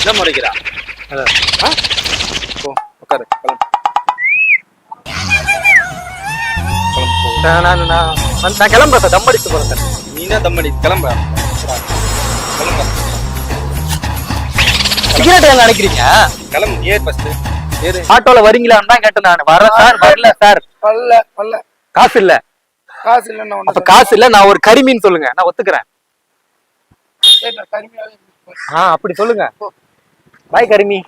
என்ன முறைக்கிறா? உட்காரு, நான் கிளம்புறேன் சார். தம் அடிச்சு போறேன் சார். நீ என்ன தம் அடி? கிளம்ப. சிகரெட் எங்க அடிக்கிறீங்க? கிளம்பு. ஏறு ஃபர்ஸ்ட். ஏறு. ஆட்டோல வரீங்களான்னு தான் கேட்டேன் நான். வரேன் சார். வரல சார். வரல. காசு இல்ல. காசு இல்ல. அப்ப காசு இல்ல. நான் ஒரு கரிமீன் சொல்லுங்க, நான் ஒத்துக்கிறேன். அப்படி சொல்லுங்க. பாய் கரிமி.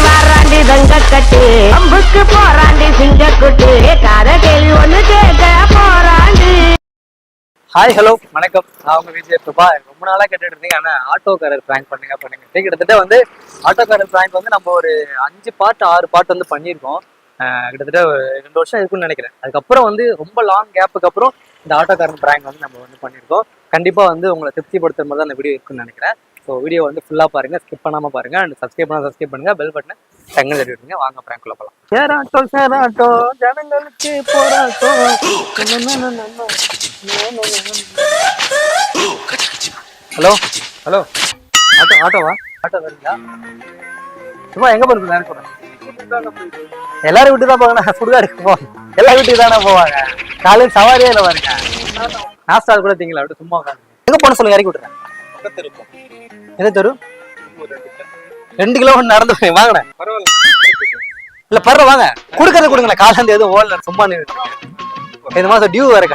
வாராண்டி தங்கக்கட்டு அம்புக்கு போராண்டி சிங்கக்குட்டு காத கேள்வி ஒண்ணு கேட்க போராண்டி. ஹாய் ஹலோ வணக்கம். நான் உங்க விஜய் பிரபா. ரொம்ப நாளா கேட்டுட்டு இருந்தீங்க, ஆனா ஆட்டோக்காரர் பிராங்க் பண்ணுங்க. கிட்டத்தட்ட வந்து ஆட்டோக்காரர் பிராங்க் வந்து நம்ம ஒரு 5 பார்ட் 6 பார்ட் வந்து பண்ணியிருக்கோம். கிட்டத்தட்ட 2 வருஷம் இருக்குன்னு நினைக்கிறேன். அதுக்கப்புறம் வந்து ரொம்ப லாங் கேப்புக்கு அப்புறம் இந்த ஆட்டோக்காரன் பிராங்க் வந்து நம்ம வந்து பண்ணியிருக்கோம். கண்டிப்பா வந்து உங்களை திருப்திப்படுத்துற மாதிரி தான் அந்த வீடியோ இருக்குன்னு நினைக்கிறேன். ஸோ வீடியோ வந்து ஃபுல்லாக பாருங்க, ஸ்கிப் பண்ணாமல் பாருங்க. அண்ட் சப்ஸ்கிரைப் பண்ணுங்க, பெல் பட்டனை டக்குன்னு தட்டி விட்டுருங்க. வாங்க பிராங்க்குள்ள போகலாம். சேராட்டோ ஜனங்களுக்கு போராட்டோ. ஹலோ ஆட்டோவா? ஆட்டோ வரீங்களா? சும்மா எங்க போறது? நேரம் சொல்றேன். எல்லாரும் விட்டு தான் போவாங்க. சுடுகாடுக்கு போவாங்க. எல்லா வீட்டுக்கு தானே போவாங்க. காலையில் சவாரியே இல்லை பாருங்க. நாஸ்டா கூட தீங்களா? அப்படி சும்மா உட்காந்து எங்க போன சொல்லுங்க, இறக்கி விட்டுறேன். எந்த தெரு? 2 கிலோமீட்டர் நடந்து வாங்கினேன். இல்ல பரவாயில்ல, வாங்க. கொடுக்கறது கொடுங்களேன். காலாந்து எதுவும் ஓடல, சும்மா இந்த மாசம் டியூ வேற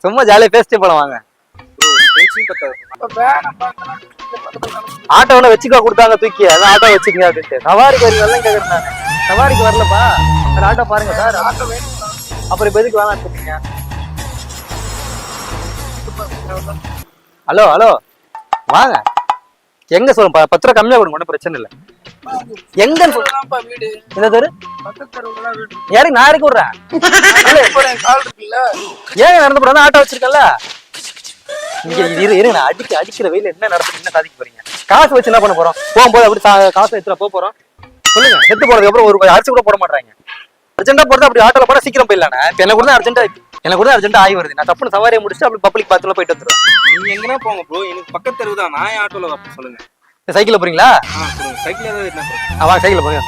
சும்மா ஜாலியா பேசிட்டு போலாம். வாங்க. ஆட்டோல வச்சுக்கோ கொடுத்தாங்க தூக்கி, அதான் ஆட்டோ வச்சுக்கங்க அப்படின்ட்டு. சவாரிக்கு வரலாம் கேக்குறேன் நான். சவாரிக்கு வரலப்பா. ஆட்டோ பாருங்க சார். ஆட்டோ வேணும். அப்புறம் இப்ப எதுக்கு வேணாம் சொல்றீங்க? ஹலோ வாங்க. எங்க சொல்லுங்க, 10 ரூபா கம்மியா கொடுங்க, ஒன்றும் பிரச்சனை இல்லை. எங்க இந்த தெரு? யாருக்கு நான் இறக்கி விடுறேன். ஏங்க நடந்து போறா? ஆட்டோ வச்சிருக்கல. இங்க நான் அடிக்கிற வெயில என்ன நடந்து என்ன சாதிக்க போறீங்க? காசு வச்சு என்ன பண்ண போறோம்? போகும்போது அப்படி காசு எடுத்துட போறோம் சொல்லுங்க. செத்து போறதுக்கு அப்புறம் ஒரு அரிசி கூட போட மாட்டாங்க. அர்ஜென்டா போறது அப்படி ஆட்டோல போனா சீக்கிரம் போயிடலானே. எனக்கு கூட அர்ஜென்டா ஆகி வருது. நான் தப்புன்னு சவாரியை முடிச்சுட்டு அப்படி பப்ளிக் பாத்துல போயிட்டு வந்துடுவேன். நீங்க எங்கன்னா போங்க ப்ரோ, எனக்கு பக்கத்து தெரு தான். நான் ஆட்டோல சொல்லுங்க. சைக்கிள்ல போறீங்களா? சைக்கிள் ஏதாவது என்ன? வாங்க சைக்கிள்ல போங்க.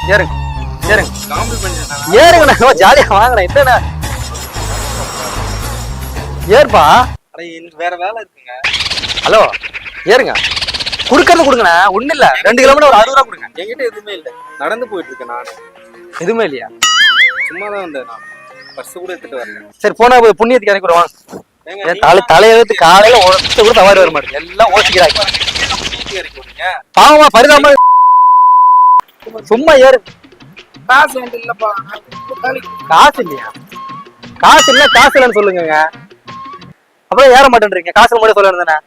ஏறுங்க. நான் ஜாலியா வாங்குறேன். என்ன ஏற்பா? வேற வேலை இருக்குங்க. ஹலோ ஏறுங்க. குடுக்கறது கொடுங்கண்ணா. ஒண்ணு இல்ல, 2 கிலோமீட்டர் ஒரு 60 ரூபா கொடுங்க. என்கிட்ட எதுவுமே இல்ல, நடந்து போயிட்டு இருக்கேன் நானு. எதுவுமே இல்லையா? சும்மாதான் வந்தேன். நான் பர்ஸ் கூட எடுத்துட்டு வரல. சரி போனா புண்ணியத்துக்கு இறக்கி விடுவாங்க. தலையெழுத்து காலையில கூட தவறு வர மாட்டேங்க. எல்லாம் ஓசிக்கிறாங்க. பாவமா பரிதாபமா. சும்மா ஏறு. காசு இல்லப்பா. காசு இல்லையா? காசு இல்லைன்னு சொல்லுங்க. அப்புறம் ஏற மாட்டேன்றீங்க. காசு மட்டும் சொல்ல தானே.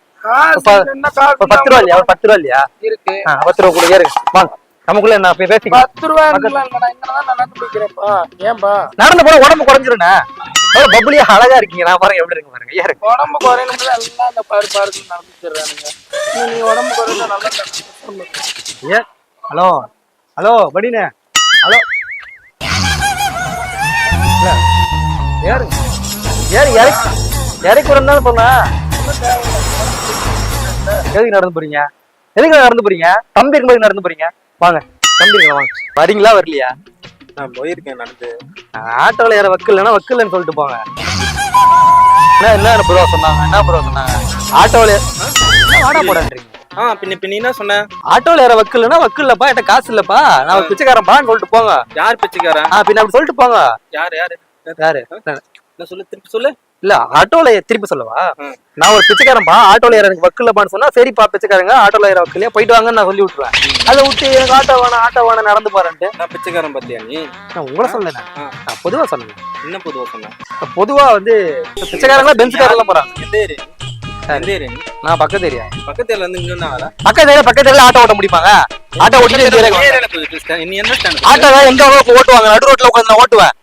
10 ரூபா இல்லையா? 10 ரூபா இல்லையா? இருக்கு. 10 ரூபா கூட ஏறுங்க. வாங்க நமக்குள்ள என்ன பேசி. 10 ரூபா நடந்து போன உடம்பு குறைஞ்சிருண்ணா. பப்ளியா அழகா இருக்கீங்க. நான் பாருங்க எப்படி இருக்கு பாருங்க. ஏறு. உடம்பு குறையணும் எல்லாம் இந்த பாரு நடந்துடுறானுங்க. நீ உடம்பு குறைஞ்சா நல்லா. ஹலோ படினே. ஹலோ இறக்கி விடணும் சொன்னா. எதுக்கு நடந்து போறீங்க? தம்பி இருக்கும்போது நடந்து போறீங்க. வாங்க தம்பி இருக்க வாங்க. வரீங்களா வரலையா? நான் போயிருக்கேன் நடந்து. ஆட்டோல ஏற வக்கலன்னா வக்கலன்னு சொல்லிட்டு போங்க. என்ன ப்ரோ சொன்னாங்க? ஆட்டோல வாடா போடான்றீங்க. பின்ன என்ன சொன்ன? ஆட்டோல ஏற வக்கலன்னா வக்கல்லப்பா, என்கிட்ட காசு இல்லப்பா, நான் பிச்சைக்காரன்பான்னு சொல்லிட்டு போங்க. யார் பிச்சைக்காரன்? பின்ன அப்படி சொல்லிட்டு போங்க. யாரு சொல்லு, திருப்பி சொல்லு. இல்ல ஆட்டோல திருப்பி சொல்லவா? நான் ஒரு பிச்சைக்காரன்பா, ஆட்டோல ஏற எனக்கு வக்கலப்பான்னு சொன்னா சரிப்பா பிச்சைக்காரங்க ஆட்டோல ஏற வக்கலையா போயிட்டு வாங்கன்னு நான் சொல்லி விட்டுருவேன். அதை விட்டு எனக்கு ஆட்டோ வேணா நடந்து போறேன்ட்டு. நான் பிச்சைக்காரன் பாத்தியா நீ? நான் உங்களை சொல்லல, நான் பொதுவா சொன்னேன். என்ன பொதுவா சொன்னேன்? பொதுவா வந்து பிச்சைக்காரங்களா பென்ஸ்காரெல்லாம் போறாங்க. நான் பக்கத்து ஏரியா. பக்கத்து ஏரியால இருந்து இங்க பக்கத்து ஏரியால ஆட்டோ ஓட்ட முடியுமாங்க? ஆட்டோ ஓட்டிட்டு ஆட்டோ எங்க ஓட்டுவாங்க? நடு ரோட்ல உட்காந்து நான் ஓட்டுவேன்.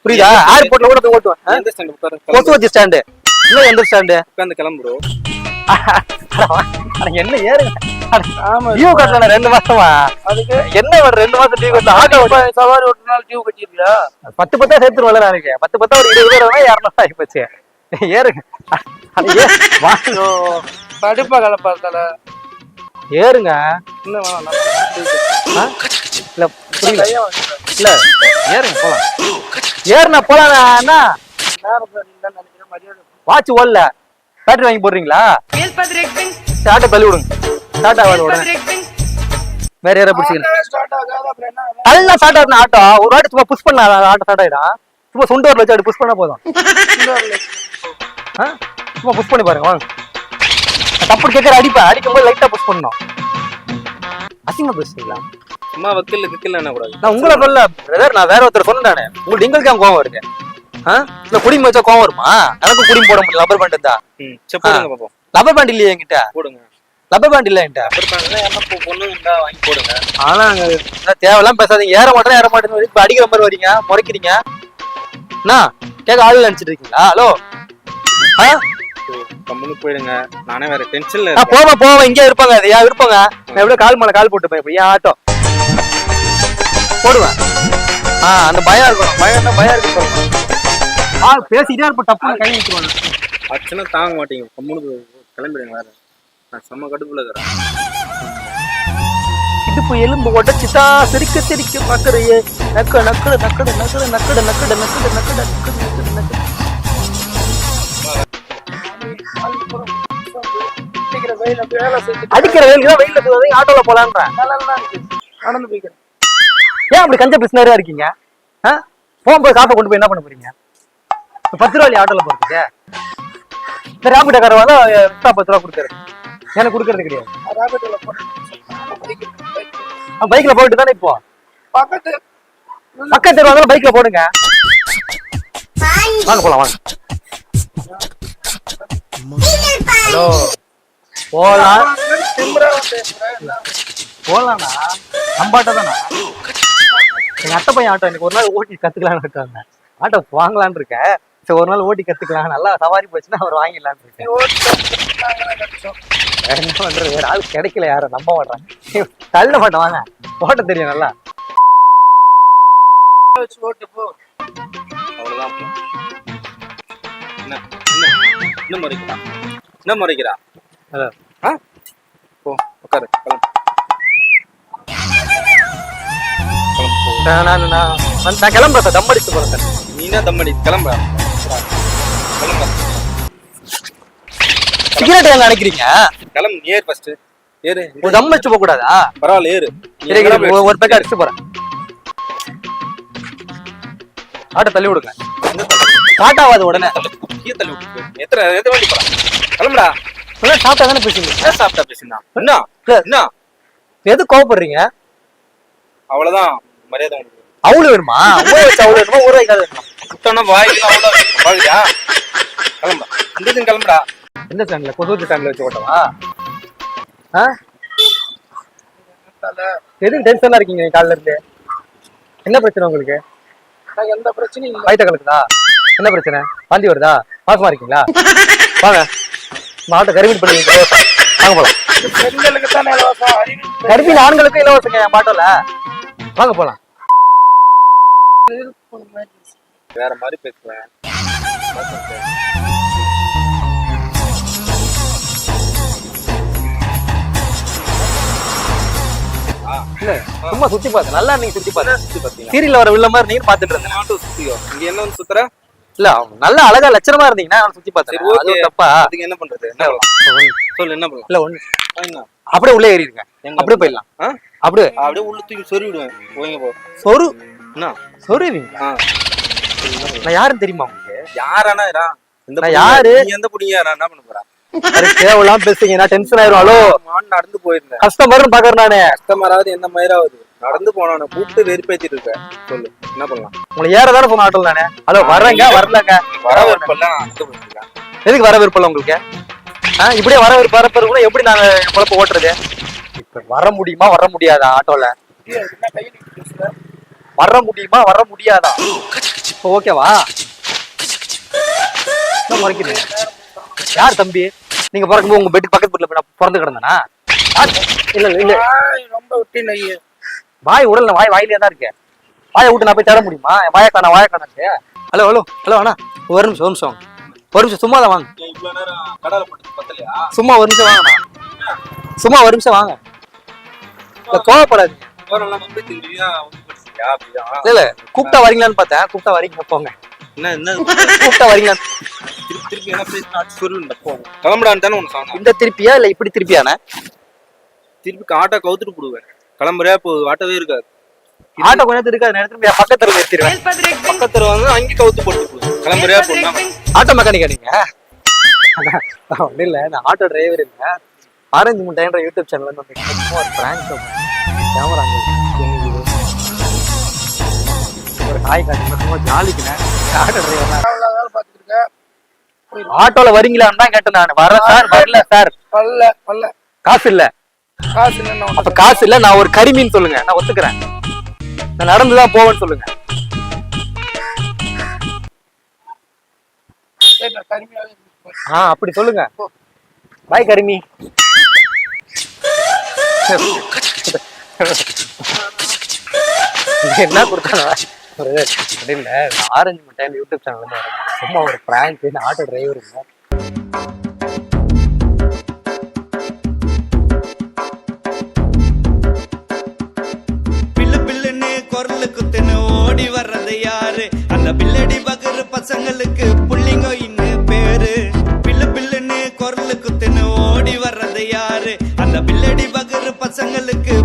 புரியுதா? ஏர்போர்ட்ல கூட போய் ஓட்டுவேன். எந்த ஸ்டாண்ட் உட்கார? கொசுவத்தி ஸ்டாண்டு. இல்ல எந்த ஸ்டாண்டு? உட்கார்ந்து கிளம்புறோ. என்ன ஏறுங்க. ஆமா டியூ கட்டல 2 மாசமா. அதுக்கு என்ன வேற 2 மாசம் டியூ கட்டல? ஆட்டோ சவாரி ஓட்டுனால டியூ கட்டிருக்கியா? 10 சேர்த்துருவல நாளைக்கு. 10 ஒரு 20 ரூபாய் 200 ஆகி போச்சு. ஏறுங்க. அட, வா. ஐயோ, கடுப்பா கலப்பாத்தால ஏறுங்க. இன்னும் வேணாம், நல்லா ஆ? இல்ல புரியல. கையை வாங்கிக்கிறேன். இல்ல ஏறுங்க போலாம். ஏறுனா போலாம். என்ன நேரம் சரியில்லைன்னு நினைக்கிறேன், மரியாதை வாட்ச் ஓடல, பேட்டரி வாங்கி போடுறீங்களா? டாட்டா தள்ளி விடுங்க. டாட்டா வாங்க உடனே வேற யாரை பிடிச்சிக்கலாம். ஸ்டார்ட் ஆகாது, அப்புறம் என்ன ஆகும்? நல்லா ஸ்டார்ட் ஆகுது ஆட்டோ. ஒரு வாட்டி சும்மா புஷ் பண்ண ஆட்டோ ஸ்டார்ட் ஆயிடும். சும்மா சுண்டு வரல வச்சு அப்படி புஷ் பண்ணா போதும். ஆ? சும்மா புஷ் பண்ணி பாருங்க வாங்க. தப்பு கேட்கற அடிக்கும்போது லைட்டா புஷ் பண்ணணும். அசிங்கமா பேசுறீங்களா? சும்மா வக்கீல் என்ன கூடாது. நான் உங்களை சொல்ல பிரதர், நான் வேற ஒருத்தர் சொன்னேன். உங்களுக்கு எங்களுக்கு ஏன் கோவம் வருது? இல்ல குடிமை வச்சா கோவம் வருமா? எனக்கும் குடிமை போட முடியல. லப்பர் பேண்ட் இருந்தா சரி போடுங்க பாப்போம். லப்பர் பேண்ட் இல்லையா என்கிட்ட? போடுங்க. லப்பர் பேண்ட் இல்ல என்கிட்ட. லப்பர் பேண்ட்ல என்ன பொண்ணு இருந்தா வாங்கி போடுங்க. ஆனா தேவையெல்லாம் பேசாதீங்க. ஏற மாட்டேன்னு இப்ப அடிக்கிற மாதிரி வரீங்க, முறைக்கிறீங்க. என்ன கேட்க ஆள் நினைச்சிட்டு இருக்கீங்களா? ஹலோ கம்முன்னு போயிடுங்க. நானே வேற டென்ஷன்ல போவேன் இங்கே இருப்பாங்க. அது ஏன் இருப்பாங்க? நான் எப்படியோ கால் மேல கால் போட்டுப்பேன். இப்ப ஏன் ஆட்டோ போடுவேன். அந்த பயம் இருக்கணும். பயம் இருக்கு சொல்லணும். பேசிட்டே இருப்ப டப்புன்னு கை வச்சுருவாங்க. அச்சனை தாங்க மாட்டீங்க. கம்முன்னு கிளம்பிடுங்க. வேற நான் செம்ம கடுப்புல இருக்கிறேன். இடுப்பு எலும்பு உடச்சுட்டா சிரிக்க பாக்குறையே. நக்கடு நக்கடு நக்கடு நக்கடு நக்கடு நக்கடு நக்கடு நக்கடு நக்கடு நக்கடு. அடிக்கிற வெயிலுக்கு தான் வெயில போய் ஆட்டோல போலான்றேன். நடந்து போய்க்கிறேன். ஏன் அப்படி கஞ்ச பிசினரா இருக்கீங்க? போகும்போது காசை கொண்டு போய் என்ன பண்ண போறீங்க? 10 ரூபாய் ஆட்டோல போறதுக்கு இந்த ராபிட்டோ கார வந்து எக்ஸ்ட்ரா 10 ரூபா கொடுத்தாரு. எனக்கு கொடுக்கறது கிடையாது. பைக்ல போயிட்டு தானே இப்போ பக்கத்து தெருவாங்க. பைக்ல போடுங்க. வாங்க போலாம் வாங்க. ஹலோ போலாம்ண்ணா. நம்ம ஆட்டோ தானா? எங்க அத்தை பையன் ஆட்டோ. எனக்கு ஒரு நாள் ஓட்டி கத்துக்கலான்னு இருக்காங்க. ஆட்டோ வாங்கலான்னு இருக்கேன். சரி ஒரு நாள் ஓட்டி கத்துக்கலாம். நல்லா சவாரி போச்சுன்னா அவர் வாங்கிடலான்னு இருக்கேன். என்ன பண்றது? வேற ஆள் கிடைக்கல. யாரும் நம்ப மாட்டாங்க. தள்ள மாட்டேன். வாங்க ஓட்ட தெரியும் நல்லா. ஓட்டு போ. அவ்வளவுதான். என்ன முறைக்கிறா? என்ன முறைக்கிறா? போ உட்காரு. நான் கிளம்புறேன் சார். தம் அடிச்சு போறேன் சார். நீ என்ன தம் அடி? கிளம்ப. சிகரெட் எங்க அடைக்கிறீங்க? கிளம்பு. நீ ஏறு ஃபர்ஸ்ட். ஏறு. தம் அடிச்சு போக கூடாதா? பரவாயில்ல ஏறு. ஒரு பேக்கை அடிச்சு போறேன். ஆட்டோ தள்ளி விடுங்க. ஸ்டார்ட் உடனே தள்ளி விட்டு எத்தனை வண்டி போறா? கிளம்புடா. சாப்பிட்டா தானே பேசுங்க. சாப்பிட்டா பேசுனா என்ன எது கோவப்படுறீங்க? அவ்வளவுதான் மரியாதை உங்களுக்கு. அவ்வளவு வேணுமா? அவ்வளவு வேணுமா? ஒரு ரூபாய்க்கு சுத்தம்னா வாய்க்கு அவ்வளவு வாங்கியா? கிளம்புடா. இந்த கிளம்புடா. எந்த ஸ்டாண்ட்ல? கொசூத்து ஸ்டாண்ட்ல வச்சு ஓட்டவா? எதுக்கு டென்ஷனா இருக்கீங்க காலைல இருந்து? என்ன பிரச்சனை உங்களுக்கு? எந்த பிரச்சனையும் இல்லை. வயிற்று கலக்குதா? என்ன பிரச்சனை? வாந்தி வருதா? பாசமா இருக்கீங்களா? வாங்க ஆட்டோ கருமீன் பண்ணி வாங்க போலாம். பெண்களுக்கு தானே இலவசம், அறிவு கருமீன் ஆண்களுக்கும் இலவசங்க என் பாட்டோல. வாங்க போலாம். வேற மாதிரி பேசுவேன். இல்ல சும்மா சுத்தி பாத்து. நல்லா நீங்க சுத்தி பாத்து. சுத்தி பாத்தீங்க. சீரியல்ல வர வில்ல மாதிரி நீங்க பாத்துட்டு இருந்தேன். ஆட்டோ சுத்தியோ? இங்க என்ன வந்து சுத்துற? இல்ல நல்லா அழகா லட்சணமா இருந்தீங்கன்னா நான் சுத்தி பார்த்தேன். அது ஒரு தப்பா? அதுக்கு என்ன பண்றது? என்ன பண்ணலாம்? சொல்லு என்ன பண்ணலாம்? இல்ல ஒண்ணு அப்படியே உள்ளே ஏறிடுங்க. அப்படியே போயிடலாம். அப்படியே உள்ள தூக்கி சொருவிடுவேன். போங்க போ. சொரு என்ன சொருவீங்க? நான் யாருன்னு தெரியுமா உங்களுக்கு? யாரானா நான் யாரு? நீ எந்த புடிங்க நான் என்ன பண்ண போறேன்? தேவலாம் பேசுங்க. நான் டென்ஷன் ஆயிரும். ஹலோ நடந்து போயிருந்தேன். கஸ்டமர்னு பாக்குறேன் நானு. கஸ்டமராவது எந்த மயிராவது நடந்து போனா கூப்பிட்டு வெறுப்பேத்திட்டு இருக்கேன். சொல்லு என்ன பண்ணலாம்? உங்களை ஏறதானே போன ஆட்டோ தானே. ஹலோ வர்றேங்க வரலங்க. வரவிருப்பெல்லாம் நடந்து போயிருக்கேன். எதுக்கு வரவிருப்பல உங்களுக்கு? இப்படியே வரவிருப்ப கூட எப்படி நாங்க குழப்ப ஓட்டுறது? இப்ப வர முடியுமா வர முடியாதா? ஆட்டோல வர முடியுமா வர முடியாதா? ஓகேவா? முறைக்கிறீங்க. யார் தம்பி? நீங்க பிறக்கும்போது உங்க பெட்டு பக்கத்து வீட்டுல பிறந்து கிடந்தானா? இல்ல இல்ல ரொம்ப விட்டு நைய வாய் உடல்ல வாயிலே தான் இருக்கு. வாயை விட்டு நான் போய் தர முடியுமா? வாயக்கான இருக்கு. ஹலோ ஹலோ ஹலோ அண்ணா ஒரு நிமிஷம் ஒரு நிமிஷம் சும்மா தான் வாங்க. இவ்வளவு நேரம் கடலை போட்டு பத்தலையா? சும்மா ஒரு நிமிஷம் வாங்கண்ணா. சும்மா ஒரு நிமிஷம் வாங்க. இல்ல கோவப்படாதீங்க. போறலாம் வந்து திண்டியா வந்து படிச்சியா அப்படியா? இல்ல கூப்பிட்டா வரீங்களான்னு பார்த்தேன். கூப்பிட்டா வரீங்க போங்க. என்ன கூப்பிட்டா வரீங்களா? திருப்பி என்ன பேசினா சொல்லுங்க போங்க. கிளம்புடான்னு தானே ஒன்று சொன்னேன். இந்த திருப்பியா இல்ல இப்படி திருப்பியாண்ணே? திருப்பி ஆட்டோ கவுத்துட்டு போடுவேன். கிளம்புறியா இப்போ ஆட்டோவே இருக்காது. ஆட்டோ கொஞ்சம் நேரத்துக்கு இருக்காது. நேரத்துக்கு பக்கத்துல நிறுத்திடுவேன். பக்கத்துல வந்து அங்கே கவுத்து போட்டு போடுவேன். கிளம்புறியா போனா ஆட்டோ மெக்கானிக்கா நீங்க? ஒன்றும் இல்லை, நான் ஆட்டோ டிரைவர் இல்லை. ஆரஞ்சு முட்டைன்ற யூடியூப் சேனல் வந்து ஒரு பிராங்க் கேமரா ஒரு காய் காட்சி ஜாலிக்குண்ணே. ஆட்டோ டிரைவர் வேலை பார்த்துட்டு இருக்கேன். ஆட்டோல வரீங்களான்னு தான் கேட்டேன் நான். வரேன் சார். வரல சார். வரல காசு இல்ல. காசு இல்லைன்னு அப்ப காசு இல்ல. நான் ஒரு கரிமீன் சொல்லுங்க, நான் ஒத்துக்கிறேன். நான் நடந்துதான் போவேன்னு சொல்லுங்க. கருமையாவே அப்படி சொல்லுங்க. பாய் கரிமி. என்ன கொடுத்தாங்க? இல்ல ஆரஞ்சு மிட்டாய் யூடியூப் சேனல் வந்து சும்மா ஒரு பிராங்க். ஆட்டோ டிரைவர் இல்லை. ஓடி வர்றது யாரு? அந்த பில்லடி பகரு பசங்களுக்கு புள்ளிங்கோ இன்னும் பேரு. பில்லு பில்லுன்னு குரலு குத்துன்னு ஓடி வர்றது யாரு? அந்த பில்லடி பகரு பசங்களுக்கு